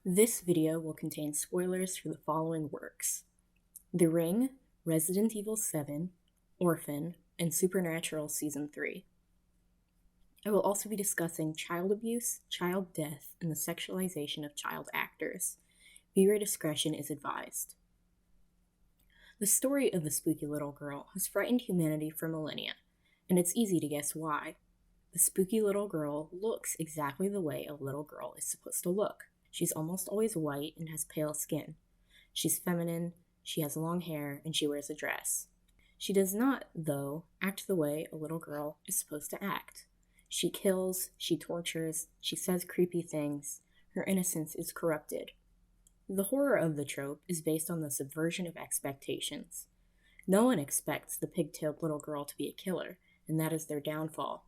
This video will contain spoilers for the following works: The Ring, Resident Evil 7, Orphan, and Supernatural Season 3. I will also be discussing child abuse, child death, and the sexualization of child actors. Viewer discretion is advised. The story of the spooky little girl has frightened humanity for millennia, and it's easy to guess why. The spooky little girl looks exactly the way a little girl is supposed to look. She's almost always white and has pale skin. She's feminine, she has long hair, and she wears a dress. She does not, though, act the way a little girl is supposed to act. She kills, she tortures, she says creepy things. Her innocence is corrupted. The horror of the trope is based on the subversion of expectations. No one expects the pigtailed little girl to be a killer, and that is their downfall.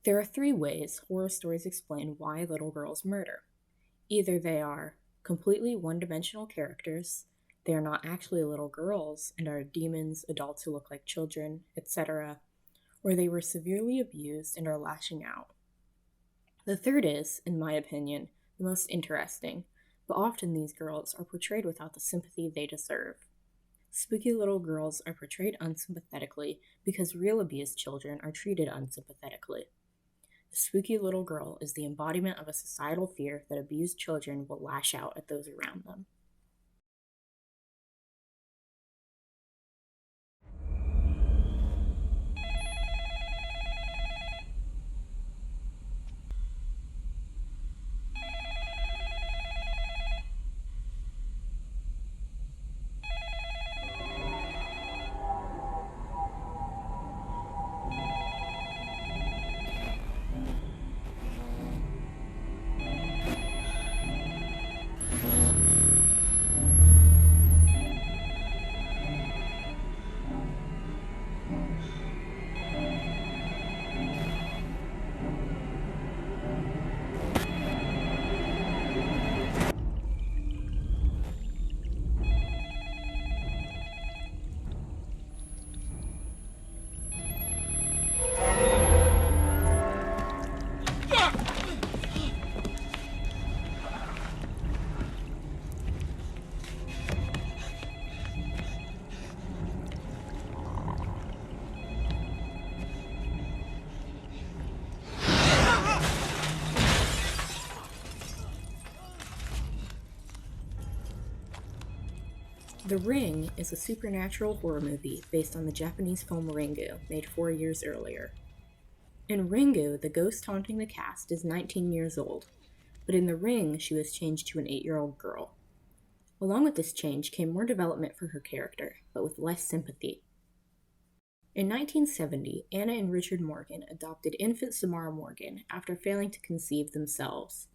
There are three ways horror stories explain why little girls murder. Either they are completely one-dimensional characters, they are not actually little girls and are demons, adults who look like children, etc., or they were severely abused and are lashing out. The third is, in my opinion, the most interesting, but often these girls are portrayed without the sympathy they deserve. Spooky little girls are portrayed unsympathetically because real abused children are treated unsympathetically. The spooky little girl is the embodiment of a societal fear that abused children will lash out at those around them. The Ring is a supernatural horror movie based on the Japanese film Ringu, made 4 years earlier. In Ringu, the ghost haunting the cast is 19 years old, but in The Ring, she was changed to an 8-year-old girl. Along with this change came more development for her character, but with less sympathy. In 1970, Anna and Richard Morgan adopted infant Samara Morgan after failing to conceive themselves.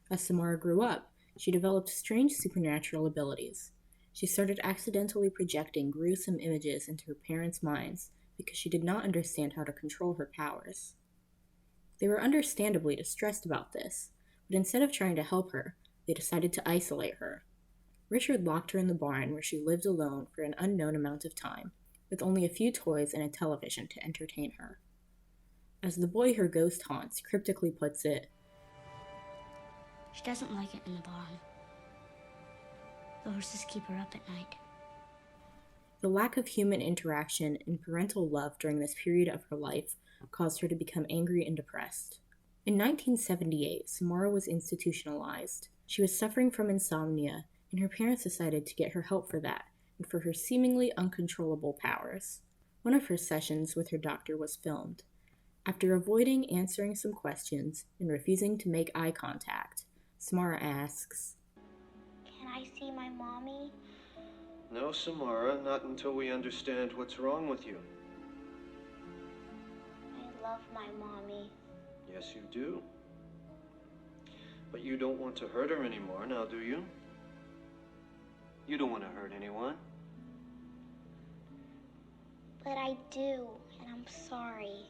As Samara grew up, she developed strange supernatural abilities. She started accidentally projecting gruesome images into her parents' minds because she did not understand how to control her powers. They were understandably distressed about this, but instead of trying to help her, they decided to isolate her. Richard locked her in the barn where she lived alone for an unknown amount of time, with only a few toys and a television to entertain her. As the boy her ghost haunts cryptically puts it, "She doesn't like it in the barn. The horses keep her up at night." the lack of human interaction and parental love during this period of her life caused her to become angry and depressed. In 1978, Samara was institutionalized. She was suffering from insomnia, and her parents decided to get her help for that and for her seemingly uncontrollable powers. One of her sessions with her doctor was filmed. After avoiding answering some questions and refusing to make eye contact, Samara asks, "Can I see my mommy?" No, Samara, not until we understand what's wrong with you. "I love my mommy." Yes, you do. But you don't want to hurt her anymore, now do you? You don't want to hurt anyone. But I do, and I'm sorry.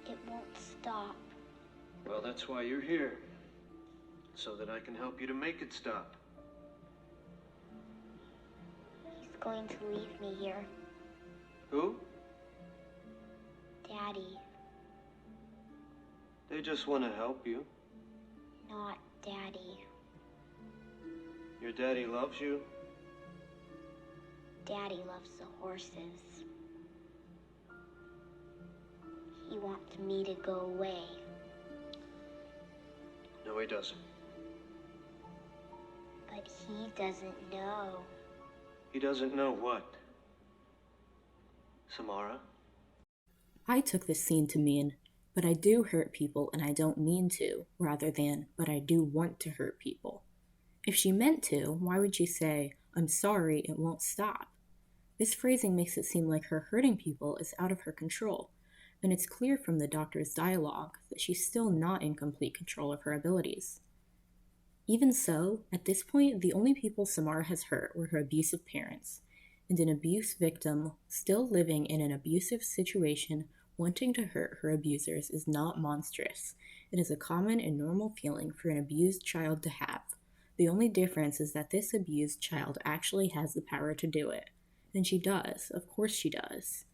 It won't stop. Well, that's why you're here. So that I can help you to make it stop. He's going to leave me here. Who? Daddy. They just want to help you. Not Daddy. Your daddy loves you? Daddy loves the horses. He wants me to go away. No, he doesn't. But he doesn't know. He doesn't know what? Samara? I took this scene to mean, but I do hurt people and I don't mean to, rather than, but I do want to hurt people. If she meant to, why would she say, I'm sorry, it won't stop? This phrasing makes it seem like her hurting people is out of her control, and it's clear from the doctor's dialogue that she's still not in complete control of her abilities. Even so, at this point, the only people Samara has hurt were her abusive parents, and an abuse victim still living in an abusive situation wanting to hurt her abusers is not monstrous. It is a common and normal feeling for an abused child to have. The only difference is that this abused child actually has the power to do it. And she does. Of course she does.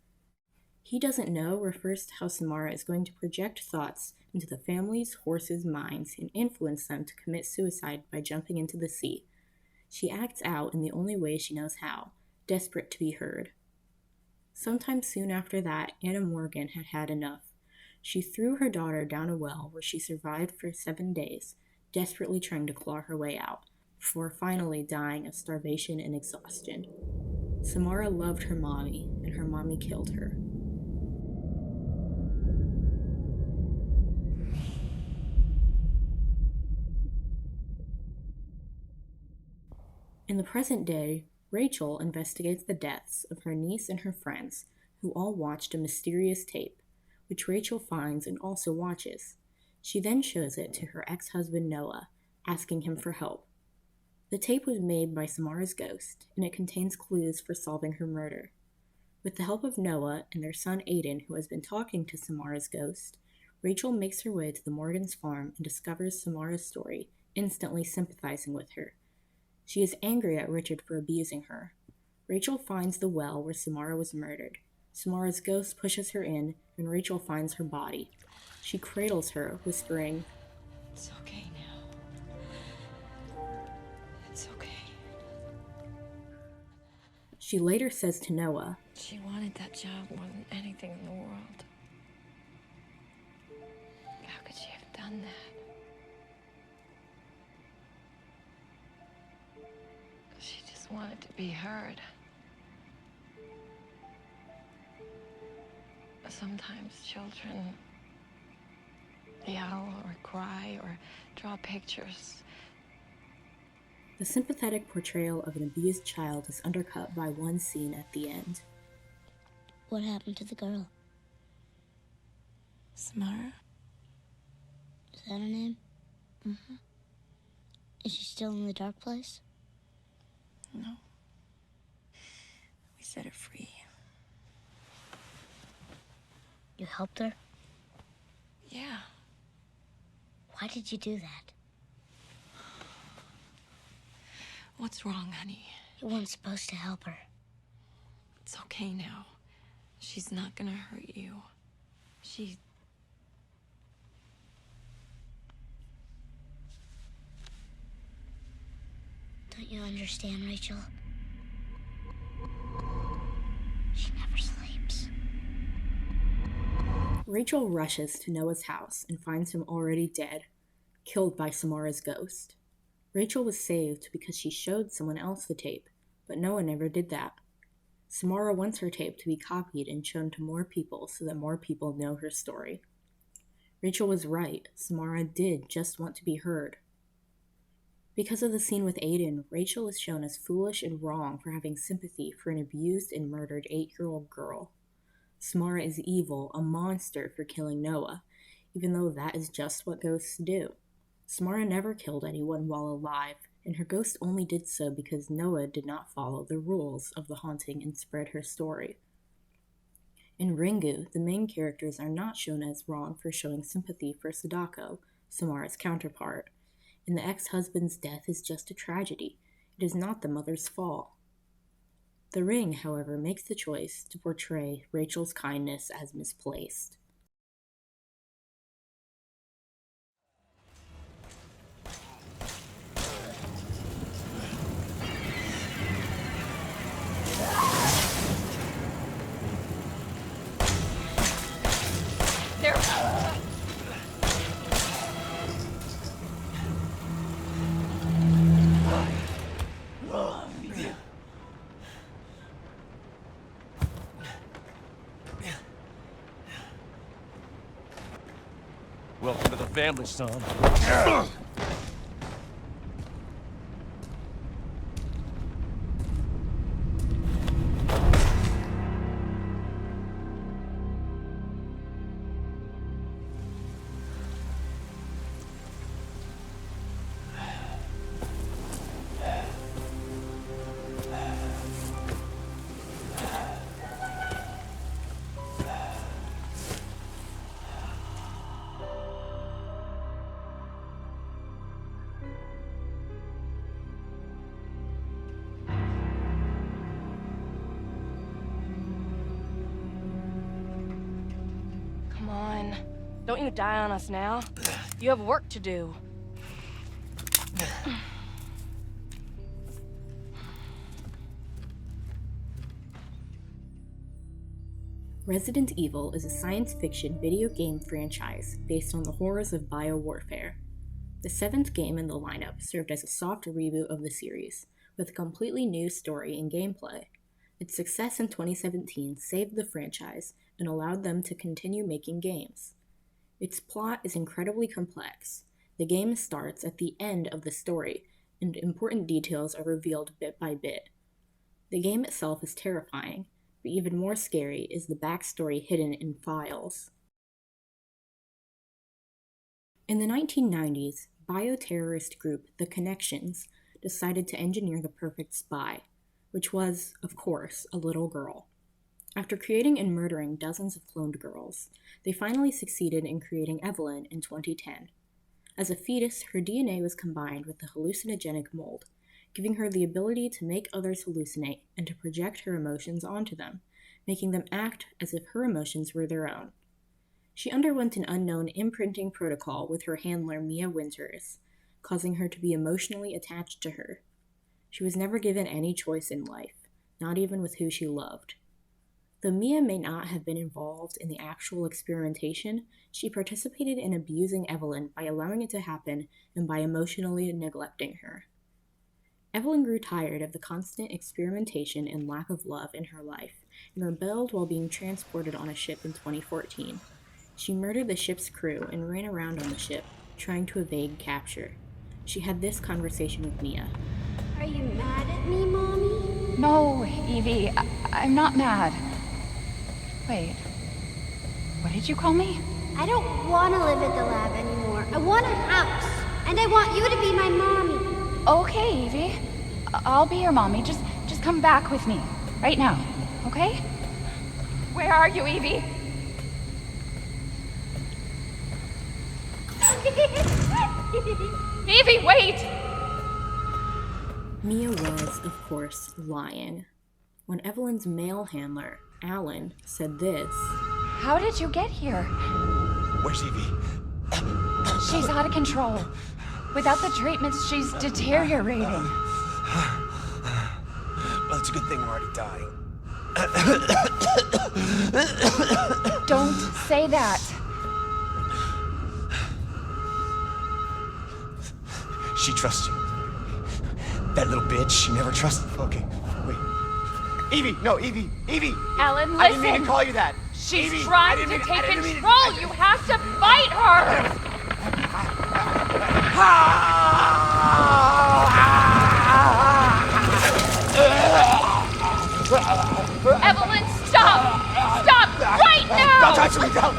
He doesn't know refers to how Samara is going to project thoughts into the family's horses' minds and influence them to commit suicide by jumping into the sea. She acts out in the only way she knows how, desperate to be heard. Sometime soon after that, Anna Morgan had had enough. She threw her daughter down a well where she survived for 7 days, desperately trying to claw her way out, before finally dying of starvation and exhaustion. Samara loved her mommy, and her mommy killed her. In the present day, Rachel investigates the deaths of her niece and her friends, who all watched a mysterious tape, which Rachel finds and also watches. She then shows it to her ex-husband Noah, asking him for help. The tape was made by Samara's ghost, and it contains clues for solving her murder. With the help of Noah and their son Aiden, who has been talking to Samara's ghost, Rachel makes her way to the Morgan's farm and discovers Samara's story, instantly sympathizing with her. She is angry at Richard for abusing her. Rachel finds the well where Samara was murdered. Samara's ghost pushes her in, and Rachel finds her body. She cradles her, whispering, "It's okay now. It's okay." She later says to Noah, She wanted that job more than anything in the world. How could she have done that? She just wanted to be heard. Sometimes children yell or cry or draw pictures. The sympathetic portrayal of an abused child is undercut by one scene at the end. What happened to the girl? Samara? Is that her name? Mm-hmm. Is she still in the dark place? No. We set her free. You helped her? Yeah. Why did you do that? What's wrong, honey? You weren't supposed to help her. It's okay now. She's not gonna hurt you. She... Don't you understand, Rachel? She never sleeps. Rachel rushes to Noah's house and finds him already dead, killed by Samara's ghost. Rachel was saved because she showed someone else the tape, but Noah never did that. Samara wants her tape to be copied and shown to more people so that more people know her story. Rachel was right. Samara did just want to be heard. Because of the scene with Aiden, Rachel is shown as foolish and wrong for having sympathy for an abused and murdered 8-year-old girl. Samara is evil, a monster for killing Noah, even though that is just what ghosts do. Samara never killed anyone while alive, and her ghost only did so because Noah did not follow the rules of the haunting and spread her story. In Ringu, the main characters are not shown as wrong for showing sympathy for Sadako, Samara's counterpart, and the ex-husband's death is just a tragedy. It is not the mother's fault. The Ring, however, makes the choice to portray Rachel's kindness as misplaced. family, son. Come on. Don't you die on us now. You have work to do. Resident Evil is a science fiction video game franchise based on the horrors of biowarfare. The seventh game in the lineup served as a soft reboot of the series, with a completely new story and gameplay. Its success in 2017 saved the franchise and allowed them to continue making games. Its plot is incredibly complex. The game starts at the end of the story, and important details are revealed bit by bit. The game itself is terrifying, but even more scary is the backstory hidden in files. In the 1990s, bioterrorist group The Connections decided to engineer the perfect spy, which was, of course, a little girl. After creating and murdering dozens of cloned girls, they finally succeeded in creating Evelyn in 2010. As a fetus, her DNA was combined with the hallucinogenic mold, giving her the ability to make others hallucinate and to project her emotions onto them, making them act as if her emotions were their own. She underwent an unknown imprinting protocol with her handler Mia Winters, causing her to be emotionally attached to her. She was never given any choice in life, not even with who she loved. Though Mia may not have been involved in the actual experimentation, she participated in abusing Evelyn by allowing it to happen and by emotionally neglecting her. Evelyn grew tired of the constant experimentation and lack of love in her life, and rebelled while being transported on a ship in 2014. She murdered the ship's crew and ran around on the ship, trying to evade capture. She had this conversation with Mia. Are you mad at me, Mommy? No, Evie, I'm not mad. Wait, what did you call me? I don't want to live at the lab anymore. I want a house, and I want you to be my mommy. Okay, Evie. I'll be your mommy. Just come back with me. Right now, okay? Where are you, Evie? Evie, wait! Mia was, of course, lying. When Evelyn's male handler, Alan, said this, How did you get here? Where's Evie? She's out of control. Without the treatments, she's deteriorating. Well, it's a good thing we're already dying. Don't say that. She trusts you. That little bitch, she never trusted. Okay, wait. Evie, no, Evie. Alan, listen. I didn't mean to call you that. She's Evie, trying to take control. You have to fight her. Evelyn, stop! Stop right now! Don't touch me, don't!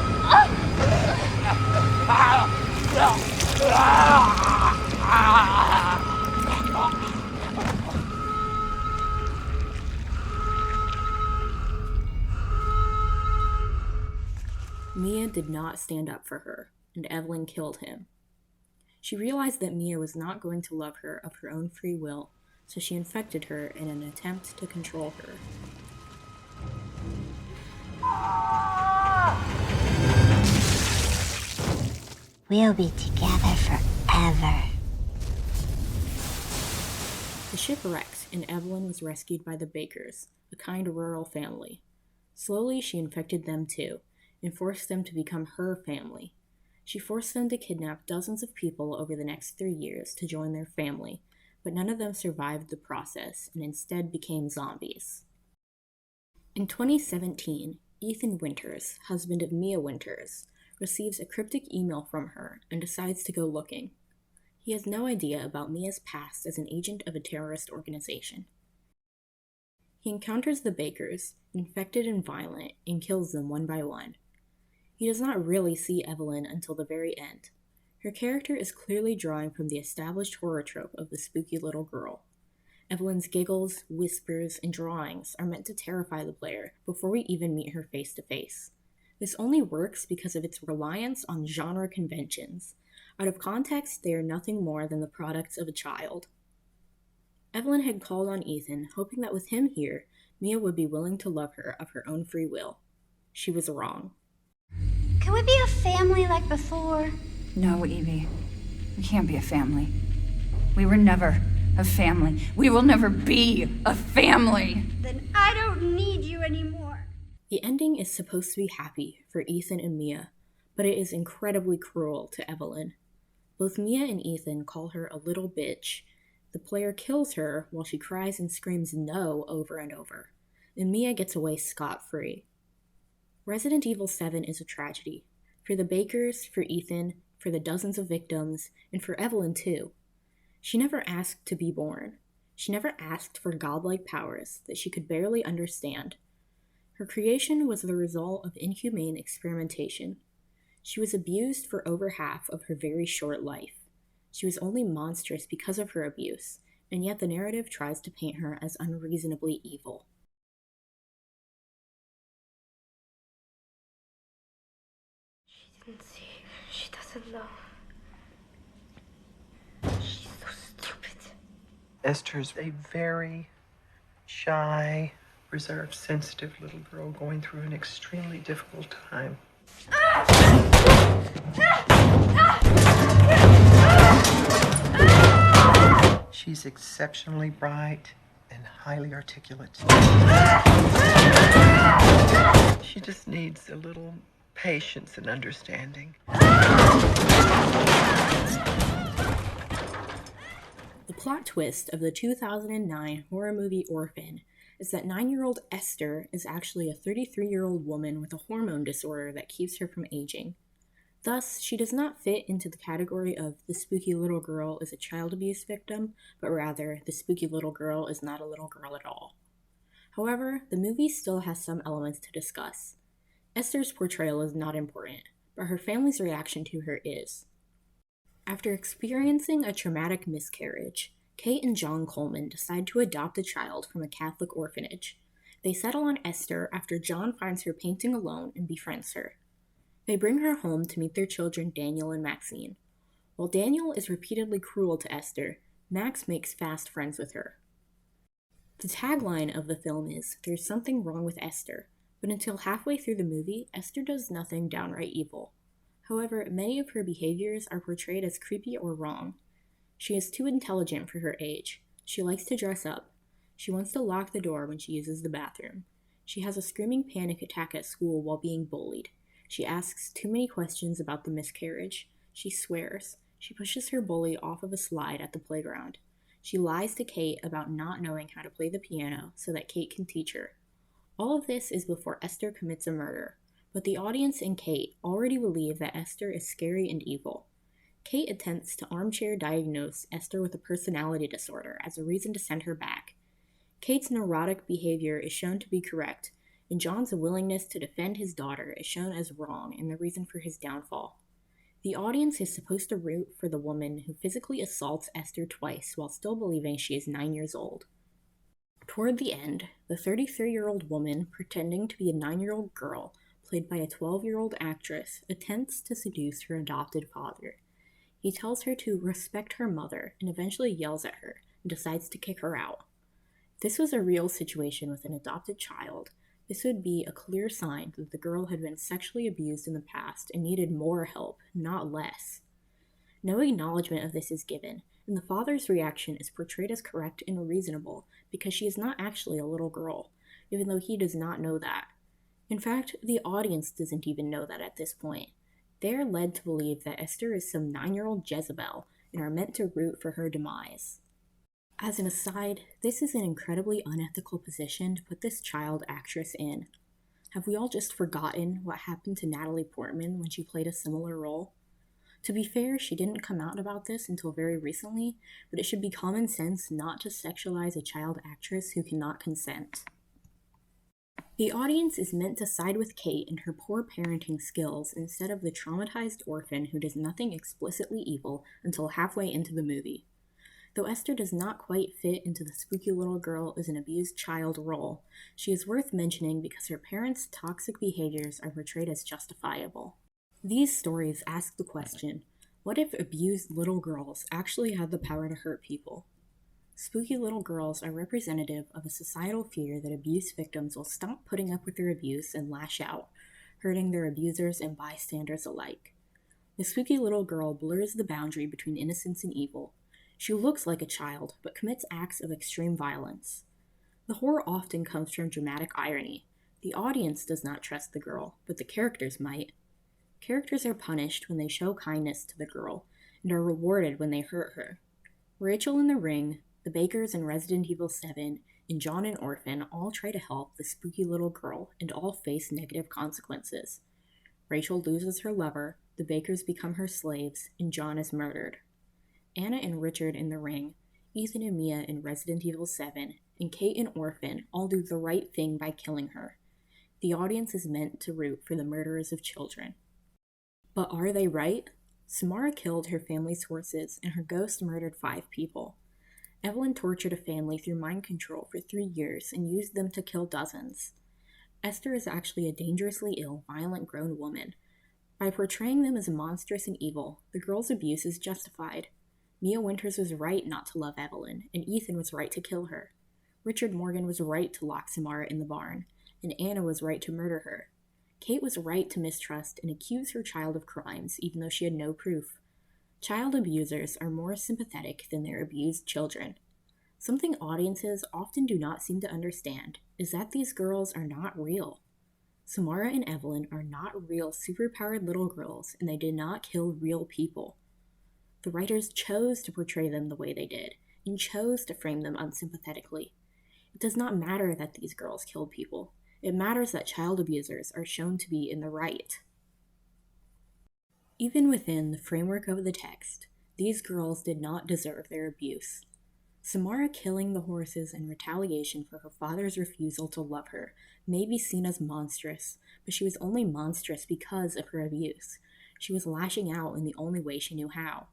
Mia did not stand up for her, and Evelyn killed him. She realized that Mia was not going to love her of her own free will, so she infected her in an attempt to control her. We'll be together forever. The ship wrecked, and Evelyn was rescued by the Bakers, a kind rural family. Slowly, she infected them too, and forced them to become her family. She forced them to kidnap dozens of people over the next 3 years to join their family, but none of them survived the process and instead became zombies. In 2017, Ethan Winters, husband of Mia Winters, receives a cryptic email from her and decides to go looking. He has no idea about Mia's past as an agent of a terrorist organization. He encounters the Bakers, infected and violent, and kills them one by one. He does not really see Evelyn until the very end. Her character is clearly drawing from the established horror trope of the spooky little girl. Evelyn's giggles, whispers, and drawings are meant to terrify the player before we even meet her face to face. This only works because of its reliance on genre conventions. Out of context, they are nothing more than the products of a child. Evelyn had called on Ethan, hoping that with him here, Mia would be willing to love her of her own free will. She was wrong. Can we be a family like before? No, Evie. We can't be a family. We were never a family. We will never be a family. Then I don't need you anymore. The ending is supposed to be happy for Ethan and Mia, but it is incredibly cruel to Evelyn. Both Mia and Ethan call her a little bitch. The player kills her while she cries and screams no over and over, and Mia gets away scot-free. Resident Evil 7 is a tragedy. For the Bakers, for Ethan, for the dozens of victims, and for Evelyn too. She never asked to be born. She never asked for godlike powers that she could barely understand. Her creation was the result of inhumane experimentation. She was abused for over half of her very short life. She was only monstrous because of her abuse, and yet the narrative tries to paint her as unreasonably evil. She didn't see. She doesn't know. She's so stupid. Esther's a very shy, reserved, sensitive little girl going through an extremely difficult time. She's exceptionally bright and highly articulate. She just needs a little patience and understanding. The plot twist of the 2009 horror movie Orphan is that 9-year-old Esther is actually a 33-year-old woman with a hormone disorder that keeps her from aging. Thus, she does not fit into the category of the spooky little girl is a child abuse victim, but rather, the spooky little girl is not a little girl at all. However, the movie still has some elements to discuss. Esther's portrayal is not important, but her family's reaction to her is. After experiencing a traumatic miscarriage, Kate and John Coleman decide to adopt a child from a Catholic orphanage. They settle on Esther after John finds her painting alone and befriends her. They bring her home to meet their children Daniel and Maxine. While Daniel is repeatedly cruel to Esther, Max makes fast friends with her. The tagline of the film is, "There's something wrong with Esther," but until halfway through the movie, Esther does nothing downright evil. However, many of her behaviors are portrayed as creepy or wrong. She is too intelligent for her age. She likes to dress up. She wants to lock the door when she uses the bathroom. She has a screaming panic attack at school while being bullied. She asks too many questions about the miscarriage. She swears. She pushes her bully off of a slide at the playground. She lies to Kate about not knowing how to play the piano so that Kate can teach her. All of this is before Esther commits a murder, but the audience and Kate already believe that Esther is scary and evil. Kate attempts to armchair diagnose Esther with a personality disorder as a reason to send her back. Kate's neurotic behavior is shown to be correct, and John's willingness to defend his daughter is shown as wrong and the reason for his downfall. The audience is supposed to root for the woman who physically assaults Esther twice while still believing she is 9 years old. Toward the end, the 33-year-old woman pretending to be a 9-year-old girl, played by a 12-year-old actress, attempts to seduce her adopted father. He tells her to respect her mother and eventually yells at her and decides to kick her out. If this was a real situation with an adopted child, this would be a clear sign that the girl had been sexually abused in the past and needed more help, not less. No acknowledgement of this is given, and the father's reaction is portrayed as correct and reasonable because she is not actually a little girl, even though he does not know that. In fact, the audience doesn't even know that at this point. They are led to believe that Esther is some 9-year-old Jezebel and are meant to root for her demise. As an aside, this is an incredibly unethical position to put this child actress in. Have we all just forgotten what happened to Natalie Portman when she played a similar role? To be fair, she didn't come out about this until very recently, but it should be common sense not to sexualize a child actress who cannot consent. The audience is meant to side with Kate and her poor parenting skills instead of the traumatized orphan who does nothing explicitly evil until halfway into the movie. Though Esther does not quite fit into the spooky little girl is an abused child role, she is worth mentioning because her parents' toxic behaviors are portrayed as justifiable. These stories ask the question, what if abused little girls actually had the power to hurt people? Spooky little girls are representative of a societal fear that abuse victims will stop putting up with their abuse and lash out, hurting their abusers and bystanders alike. The spooky little girl blurs the boundary between innocence and evil. She looks like a child, but commits acts of extreme violence. The horror often comes from dramatic irony. The audience does not trust the girl, but the characters might. Characters are punished when they show kindness to the girl, and are rewarded when they hurt her. Rachel in The Ring, the Bakers in Resident Evil 7, and John in Orphan all try to help the spooky little girl, and all face negative consequences. Rachel loses her lover, the Bakers become her slaves, and John is murdered. Anna and Richard in The Ring, Ethan and Mia in Resident Evil 7, and Kate in Orphan all do the right thing by killing her. The audience is meant to root for the murderers of children. But are they right? Samara killed her family's horses, and her ghost murdered 5 people. Evelyn tortured a family through mind control for 3 years and used them to kill dozens. Esther is actually a dangerously ill, violent grown woman. By portraying them as monstrous and evil, the girl's abuse is justified. Mia Winters was right not to love Evelyn, and Ethan was right to kill her. Richard Morgan was right to lock Samara in the barn, and Anna was right to murder her. Kate was right to mistrust and accuse her child of crimes, even though she had no proof. Child abusers are more sympathetic than their abused children. Something audiences often do not seem to understand is that these girls are not real. Samara and Evelyn are not real superpowered little girls, and they did not kill real people. The writers chose to portray them the way they did, and chose to frame them unsympathetically. It does not matter that these girls killed people. It matters that child abusers are shown to be in the right. Even within the framework of the text, these girls did not deserve their abuse. Samara killing the horses in retaliation for her father's refusal to love her may be seen as monstrous, but she was only monstrous because of her abuse. She was lashing out in the only way she knew how.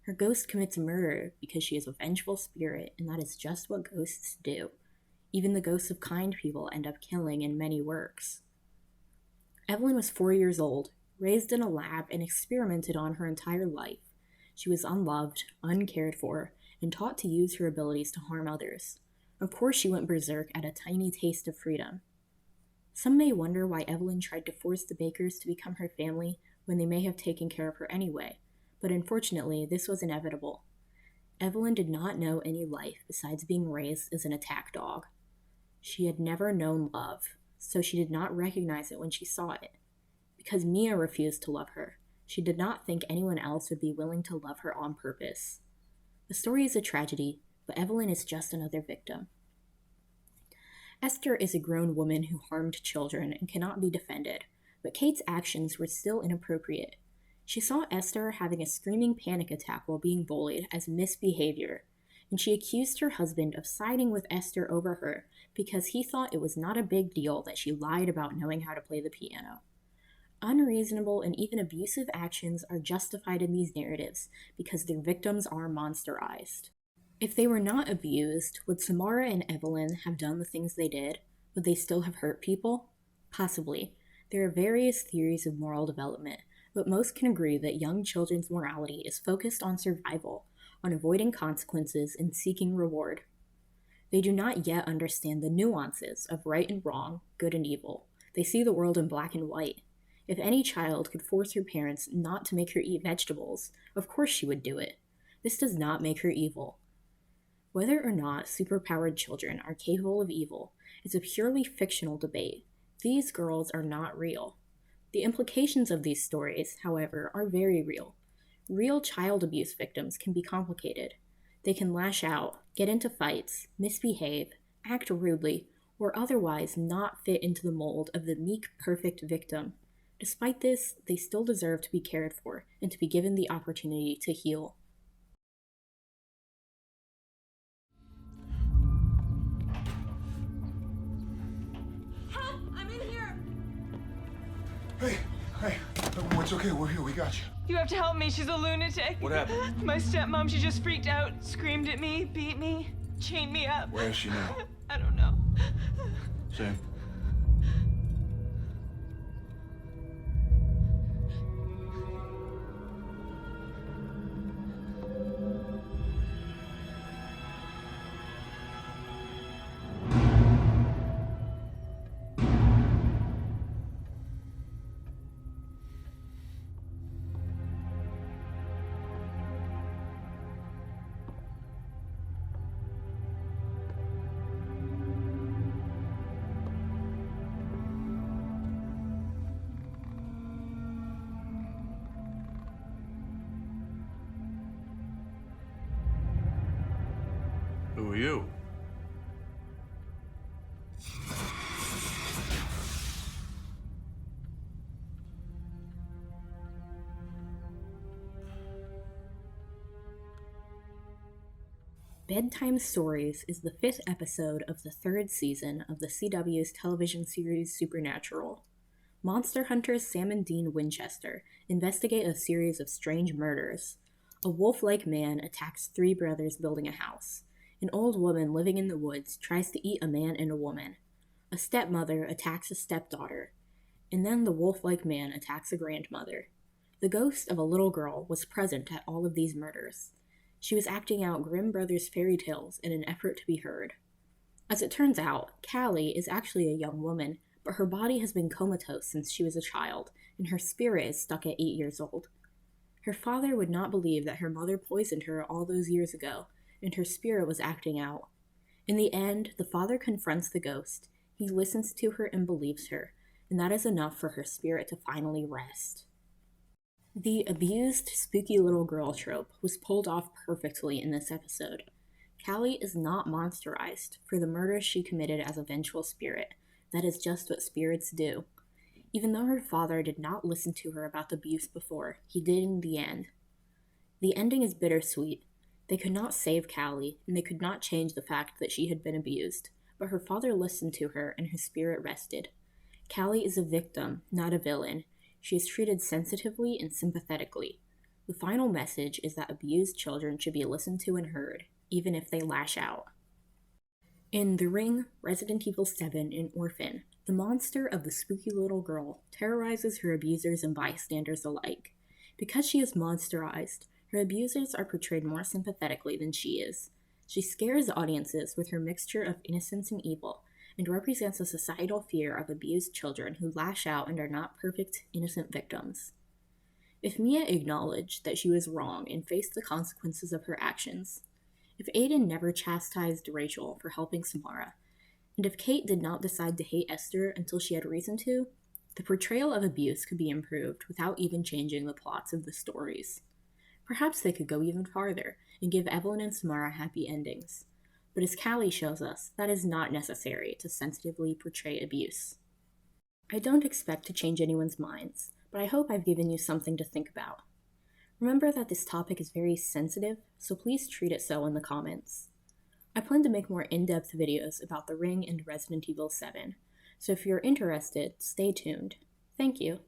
Her ghost commits murder because she is a vengeful spirit, and that is just what ghosts do. Even the ghosts of kind people end up killing in many works. Evelyn was 4 years old, raised in a lab, and experimented on her entire life. She was unloved, uncared for, and taught to use her abilities to harm others. Of course she went berserk at a tiny taste of freedom. Some may wonder why Evelyn tried to force the Bakers to become her family when they may have taken care of her anyway, but unfortunately this was inevitable. Evelyn did not know any life besides being raised as an attack dog. She had never known love, so she did not recognize it when she saw it. Because Mia refused to love her, she did not think anyone else would be willing to love her on purpose. The story is a tragedy, but Evelyn is just another victim. Esther is a grown woman who harmed children and cannot be defended, but Kate's actions were still inappropriate. She saw Esther having a screaming panic attack while being bullied as misbehavior, and she accused her husband of siding with Esther over her because he thought it was not a big deal that she lied about knowing how to play the piano. Unreasonable and even abusive actions are justified in these narratives because their victims are monsterized. If they were not abused, would Samara and Evelyn have done the things they did? Would they still have hurt people? Possibly. There are various theories of moral development, but most can agree that young children's morality is focused on survival, on avoiding consequences and seeking reward. They do not yet understand the nuances of right and wrong, good and evil. They see the world in black and white. If any child could force her parents not to make her eat vegetables, of course she would do it. This does not make her evil. Whether or not superpowered children are capable of evil is a purely fictional debate. These girls are not real. The implications of these stories, however, are very real. Real child abuse victims can be complicated. They can lash out, get into fights, misbehave, act rudely, or otherwise not fit into the mold of the meek, perfect victim. Despite this, they still deserve to be cared for and to be given the opportunity to heal. Help! I'm in here! Hey, it's okay, we're here, we got you. You have to help me, she's a lunatic. What happened? My stepmom, she just freaked out, screamed at me, beat me, chained me up. Where is she now? I don't know. Sam? Who are you? Bedtime Stories is the 5th episode of the 3rd season of the CW's television series Supernatural. Monster hunters Sam and Dean Winchester investigate a series of strange murders. A wolf-like man attacks 3 brothers building a house. An old woman living in the woods tries to eat a man and a woman. A stepmother attacks a stepdaughter. And then the wolf-like man attacks a grandmother. The ghost of a little girl was present at all of these murders. She was acting out Grimm Brothers fairy tales in an effort to be heard. As it turns out, Callie is actually a young woman, but her body has been comatose since she was a child, and her spirit is stuck at 8 years old. Her father would not believe that her mother poisoned her all those years ago, and her spirit was acting out. In the end, the father confronts the ghost. He listens to her and believes her, and that is enough for her spirit to finally rest. The abused, spooky little girl trope was pulled off perfectly in this episode. Callie is not monsterized for the murders she committed as a vengeful spirit. That is just what spirits do. Even though her father did not listen to her about the abuse before, he did in the end. The ending is bittersweet. They could not save Callie, and they could not change the fact that she had been abused, but her father listened to her and her spirit rested. Callie is a victim, not a villain. She is treated sensitively and sympathetically. The final message is that abused children should be listened to and heard, even if they lash out. In The Ring, Resident Evil 7, and Orphan, the monster of the spooky little girl terrorizes her abusers and bystanders alike. Because she is monsterized, her abusers are portrayed more sympathetically than she is. She scares audiences with her mixture of innocence and evil, and represents a societal fear of abused children who lash out and are not perfect, innocent victims. If Mia acknowledged that she was wrong and faced the consequences of her actions, if Aiden never chastised Rachel for helping Samara, and if Kate did not decide to hate Esther until she had reason to, the portrayal of abuse could be improved without even changing the plots of the stories. Perhaps they could go even farther and give Evelyn and Samara happy endings. But as Callie shows us, that is not necessary to sensitively portray abuse. I don't expect to change anyone's minds, but I hope I've given you something to think about. Remember that this topic is very sensitive, so please treat it so in the comments. I plan to make more in-depth videos about The Ring and Resident Evil 7, so if you're interested, stay tuned. Thank you.